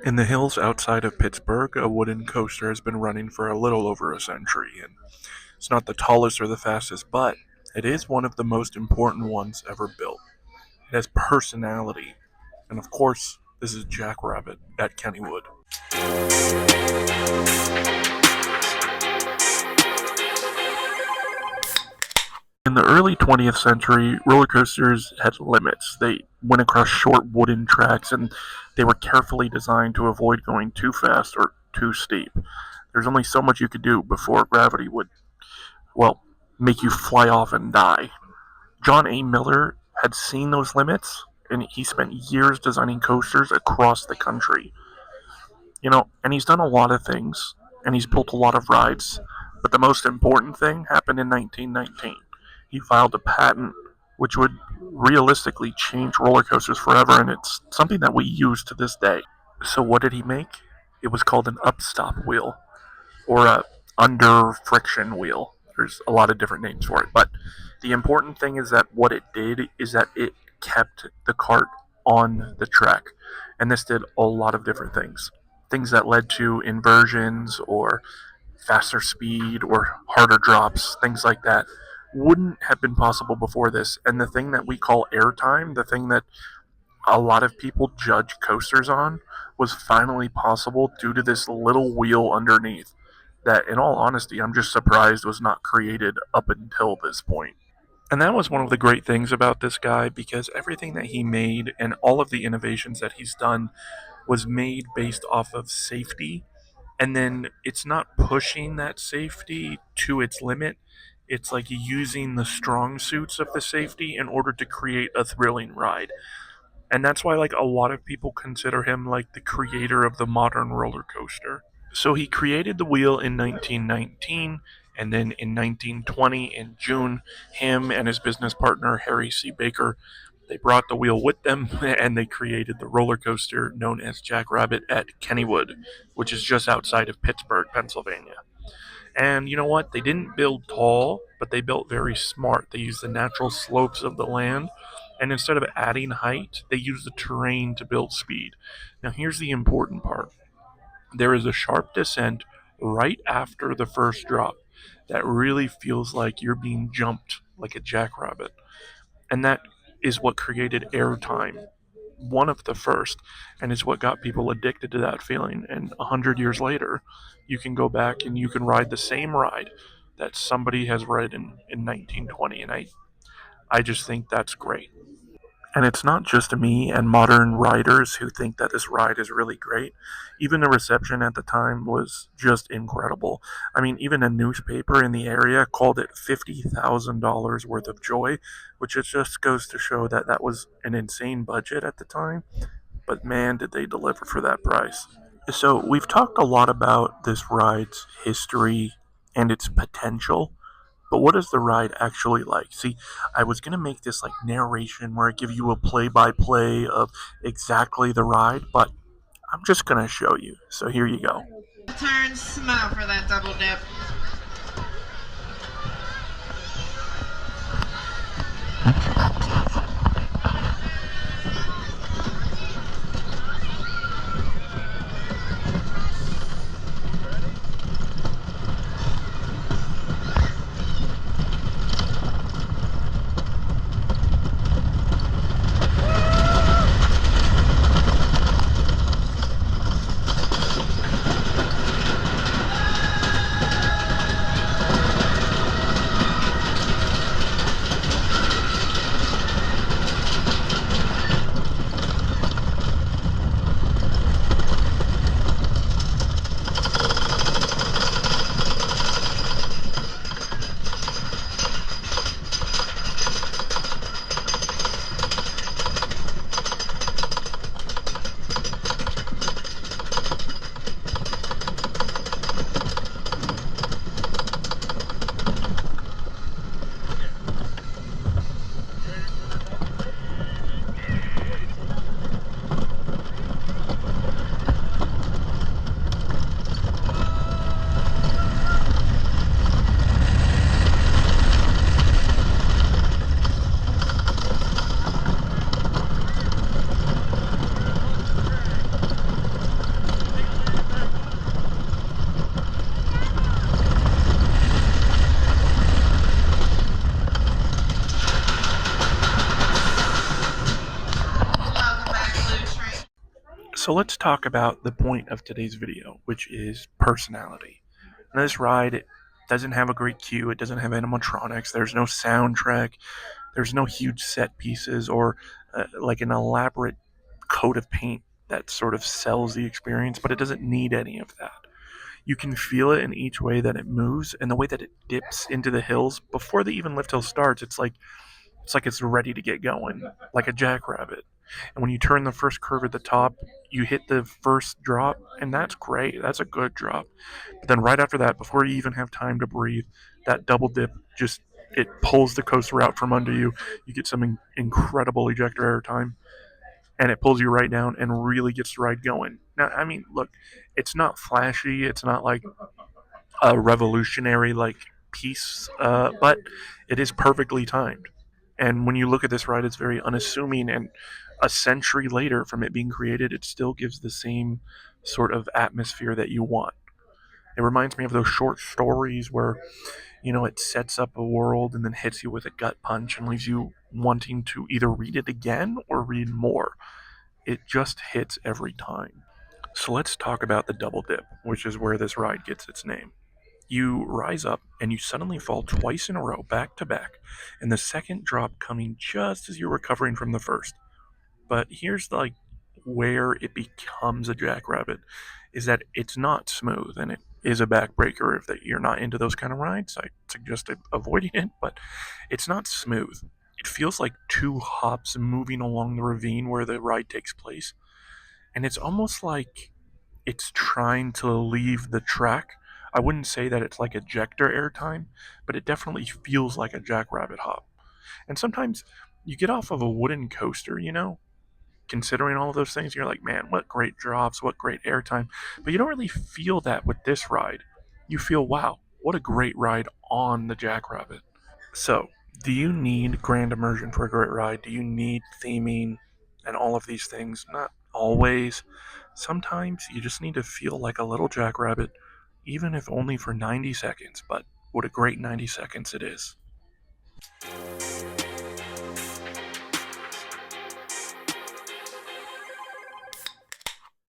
In the hills outside of Pittsburgh, a wooden coaster has been running for a little over a century, and it's not the tallest or the fastest, but it is one of the most important ones ever built. It has personality, and of course, this is Jackrabbit at Kennywood. In the early 20th century, roller coasters had limits. They went across short wooden tracks and they were carefully designed to avoid going too fast or too steep. There's only so much you could do before gravity would, well, make you fly off and die. John A. Miller had seen those limits and he spent years designing coasters across the country. And he's done a lot of things and he's built a lot of rides. But the most important thing happened in 1919. He filed a patent which would realistically change roller coasters forever, and it's something that we use to this day. So, what did he make? It was called an upstop wheel or a under friction wheel. There's a lot of different names for it, but the important thing is that what it did is that it kept the cart on the track, and this did a lot of different things. Things that led to inversions or faster speed or harder drops, things like that, wouldn't have been possible before this. And the thing that we call airtime, the thing that a lot of people judge coasters on, was finally possible due to this little wheel underneath that, in all honesty, I'm just surprised was not created up until this point. And that was one of the great things about this guy because everything that he made and all of the innovations that he's done was made based off of safety. And then it's not pushing that safety to its limit. It's like using the strong suits of the safety in order to create a thrilling ride. And that's why like a lot of people consider him like the creator of the modern roller coaster. So he created the wheel in 1919, and then in 1920 in June, him and his business partner Harry C. Baker, they brought the wheel with them and they created the roller coaster known as Jackrabbit at Kennywood, which is just outside of Pittsburgh, Pennsylvania. And you know what? They didn't build tall, but they built very smart. They used the natural slopes of the land, and instead of adding height, they used the terrain to build speed. Now, here's the important part: there is a sharp descent right after the first drop that really feels like you're being jumped like a jackrabbit. And that is what created airtime, one of the first, and it's what got people addicted to that feeling. And 100 years later, you can go back and you can ride the same ride that somebody has ridden in 1920, and I just think that's great. And it's not just me and modern riders who think that this ride is really great. Even the reception at the time was just incredible. I mean, even a newspaper in the area called it $50,000 worth of joy, which it just goes to show that that was an insane budget at the time. But man, did they deliver for that price. So, we've talked a lot about this ride's history and its potential. But what is the ride actually like? See, I was gonna make this like narration where I give you a play-by-play of exactly the ride, but I'm just gonna show you. So here you go. Turn, smile for that double dip. So let's talk about the point of today's video, which is personality. Now, this ride it doesn't have a great queue, it doesn't have animatronics, there's no soundtrack, there's no huge set pieces or like an elaborate coat of paint that sort of sells the experience, but it doesn't need any of that. You can feel it in each way that it moves and the way that it dips into the hills before the even lift hill starts. It's like it's ready to get going, like a jackrabbit. And when you turn the first curve at the top, you hit the first drop, and that's great. That's a good drop. But then right after that, before you even have time to breathe, that double dip just it pulls the coaster out from under you. You get some incredible ejector air time, and it pulls you right down and really gets the ride going. Now, I mean, look, it's not flashy. It's not like a revolutionary like piece, but it is perfectly timed. And when you look at this ride, it's very unassuming. And a century later from it being created, it still gives the same sort of atmosphere that you want. It reminds me of those short stories where, it sets up a world and then hits you with a gut punch and leaves you wanting to either read it again or read more. It just hits every time. So let's talk about the double dip, which is where this ride gets its name. You rise up and you suddenly fall twice in a row, back to back, and the second drop coming just as you're recovering from the first. But here's like where it becomes a jackrabbit is that it's not smooth and it is a backbreaker. If that you're not into those kind of rides, I suggest avoiding it. But it's not smooth. It feels like two hops moving along the ravine where the ride takes place, and it's almost like it's trying to leave the track. I wouldn't say that it's like ejector airtime, but it definitely feels like a jackrabbit hop. And sometimes you get off of a wooden coaster, considering all of those things, you're like, man, what great drops, what great airtime. But you don't really feel that with this ride. You feel, wow, what a great ride on the jackrabbit. So, do you need grand immersion for a great ride? Do you need theming and all of these things? Not always. Sometimes you just need to feel like a little jackrabbit, even if only for 90 seconds. But what a great 90 seconds it is.